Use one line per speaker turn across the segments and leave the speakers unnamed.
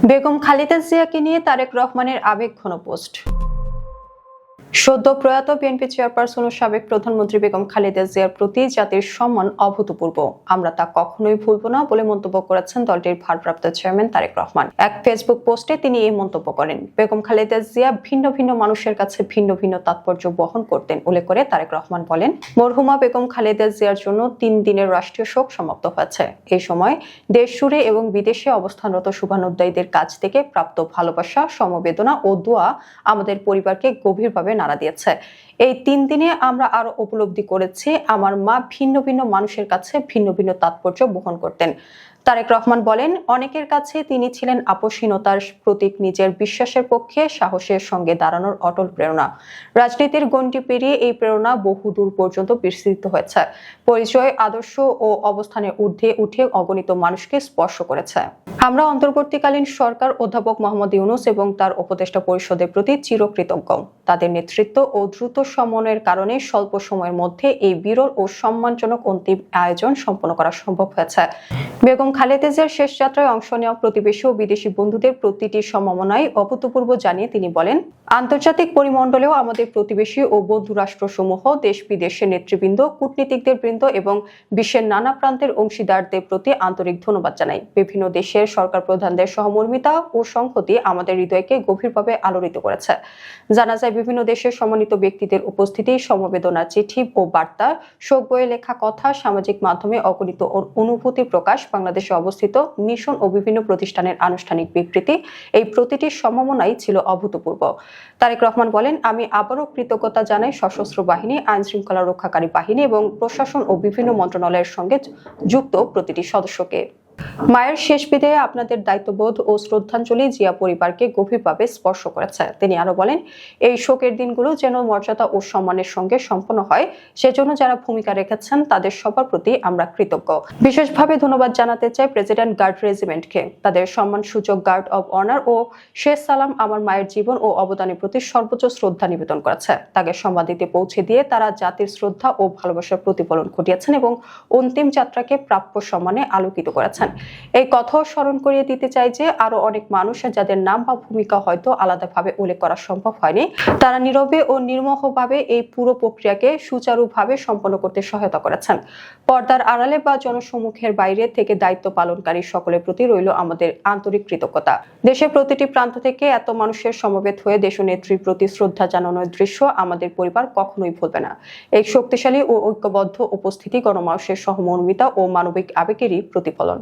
বেগম খালেদা জিয়াকে নিয়ে তারেক রহমানের আবেগঘন পোস্ট। সদ্য প্রয়াত বিএনপি চেয়ারপারসন ও সাবেক প্রধানমন্ত্রী বেগম খালেদা জিয়ার প্রতি জাতির সম্মান অভূতপূর্ব, আমরা তা কখনোই ভুলব না বলে মন্তব্য করেছেন দলটির ভারপ্রাপ্ত চেয়ারম্যান তারেক রহমান। এক ফেসবুক পোস্টে তিনি এই মন্তব্য করেন। বেগম খালেদা জিয়া ভিন্ন ভিন্ন মানুষের কাছে ভিন্ন ভিন্ন তাৎপর্য বহন করতেন উল্লেখ করে তারেক রহমান বলেন, মরহুমা বেগম খালেদা জিয়ার জন্য 3 দিনের রাষ্ট্রীয় শোক সমাপ্ত হয়েছে। এই সময় দেশ জুড়ে এবং বিদেশে অবস্থানরত শুভানুধ্যায়ীদের কাছ থেকে প্রাপ্ত ভালোবাসা, সমবেদনা ও দোয়া আমাদের পরিবারকে গভীরভাবে নাড়া দিয়েছে। এই 3 দিনে আমরা আরো উপলব্ধি করেছি আমার মা ভিন্ন ভিন্ন মানুষের কাছে ভিন্ন ভিন্ন তাৎপর্য বহন করতেন। তারেক রহমান বলেন, অনেকের কাছে তিনি ছিলেন আপোষহীনতার প্রতীক, নিজের বিশ্বাসের পক্ষে সাহসের সঙ্গে দাঁড়ানোর অটল প্রেরণা। রাজনীতির গণ্ডি পেরিয়ে এই প্রেরণা বহু দূর পর্যন্ত বিস্তৃত হয়েছে। পরিচয়, আদর্শ ও অবস্থানের ঊর্ধ্বে উঠে অগণিত মানুষকে স্পর্শ করেছে। আমরা অন্তর্বর্তীকালীন সরকার, অধ্যাপক মোহাম্মদ ইউনূস এবং তার উপদেষ্টা পরিষদের প্রতি চিরকৃতজ্ঞ। তাদের নেতৃত্ব ও দ্রুত সমন্বয়ের কারণে স্বল্প সময়ের মধ্যে এই বিরল ও সম্মানজনক অন্তিম আয়োজন সম্পন্ন করা সম্ভব হয়েছে। বেগম খালেদা জিয়ার শেষ যাত্রায় অংশ নেওয়া প্রতিবেশী ও বিদেশি বন্ধুদের প্রতিটি সম্ভাবনায় অভূতপূর্ব জানিয়ে তিনি বলেন, আন্তর্জাতিক পরিমণ্ডলেও আমাদের প্রতিবেশী ও বন্ধু রাষ্ট্রসমূহ, দেশ বিদেশের নেতৃবৃন্দ, কূটনীতিকদের বৃন্দ এবং বিশ্বের নানা প্রান্তের অংশীদারদের প্রতি আন্তরিক ধন্যবাদ জানাই। বিভিন্ন দেশের সরকার প্রধানদের সহমর্মিতা ও সংহতি আমাদের হৃদয়কে গভীরভাবে আলোড়িত করেছে। জানা যায়, বিভিন্ন দেশের সম্মানিত ব্যক্তিদের উপস্থিতি, সমবেদনার চিঠি ও বার্তা, শোক বয়ে লেখা কথা, সামাজিক মাধ্যমে অগণিত অনুভূতি প্রকাশ, বাংলাদেশে অবস্থিত মিশন ও বিভিন্ন প্রতিষ্ঠানের আনুষ্ঠানিক বিবৃতি, এই প্রতিটি সম্ভাবনাই ছিল অভূতপূর্ব। তারেক রহমান বলেন, আমি আবারও কৃতজ্ঞতা জানাই সশস্ত্র বাহিনী, আইন শৃঙ্খলা রক্ষাকারী বাহিনী এবং প্রশাসন ও বিভিন্ন মন্ত্রণালয়ের সঙ্গে যুক্ত প্রতিটি সদস্যকে। মায়ের শেষ বিদায়ে আপনাদের দায়িত্ববোধ ও শ্রদ্ধাঞ্জলি জিয়া পরিবারকে গভীরভাবে স্পর্শ করেছে। তিনি আরো বলেন, এই শোকের দিনগুলো যেন মর্যাদা ও সম্মানের সঙ্গে সম্পন্ন হয়, সেজন্য যারা ভূমিকা রেখেছেন তাদের সবার প্রতি আমরা কৃতজ্ঞ। বিশেষভাবে ধন্যবাদ জানাতে চাই প্রেসিডেন্ট গার্ড রেজিমেন্টকে। তাদের সম্মানসূচক গার্ড অব অনার ও শেষ সালাম আমার মায়ের জীবন ও অবদানের প্রতি সর্বোচ্চ শ্রদ্ধা নিবেদন করেছে। তাকে সম্মানিতে পৌঁছে দিয়ে তারা জাতির শ্রদ্ধা ও ভালোবাসার প্রতিফলন ঘটিয়েছেন এবং অন্তিম যাত্রাকে প্রাপ্য সম্মানে আলোকিত করেছেন। এই কথাও স্মরণ করিয়ে দিতে চাই যে আরো অনেক মানুষ যাদের নাম বা ভূমিকা হয়তো আলাদাভাবে উল্লেখ করা সম্ভব হয়নি, তারা নীরবে ও নির্মোহভাবে এই পুরো প্রক্রিয়াকে সুচারুভাবে সম্পন্ন করতে সহায়তা করেছেন। পর্দার আড়ালে বা জনসম্মুখের বাইরে থেকে দায়িত্ব পালনকারী সকলের প্রতি রইল আমাদের আন্তরিক কৃতজ্ঞতা। দেশের প্রতিটি প্রান্ত থেকে এত মানুষের সমবেত হয়ে দেশনেত্রীর প্রতি শ্রদ্ধা জানানোর দৃশ্য আমাদের পরিবার কখনোই ভুলবে না। এই শক্তিশালী ও ঐক্যবদ্ধ উপস্থিতি গণমানুষের সহমর্মিতা ও মানবিক আবেগেরই প্রতিফলন।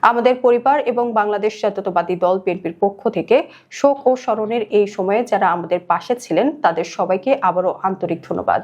আমাদের পরিবার এবং বাংলাদেশ জাতীয়তাবাদী দল বিএনপির পক্ষ থেকে শোক ও স্মরণের এই সময়ে যারা আমাদের পাশে ছিলেন তাদের সবাইকে আবারও আন্তরিক ধন্যবাদ।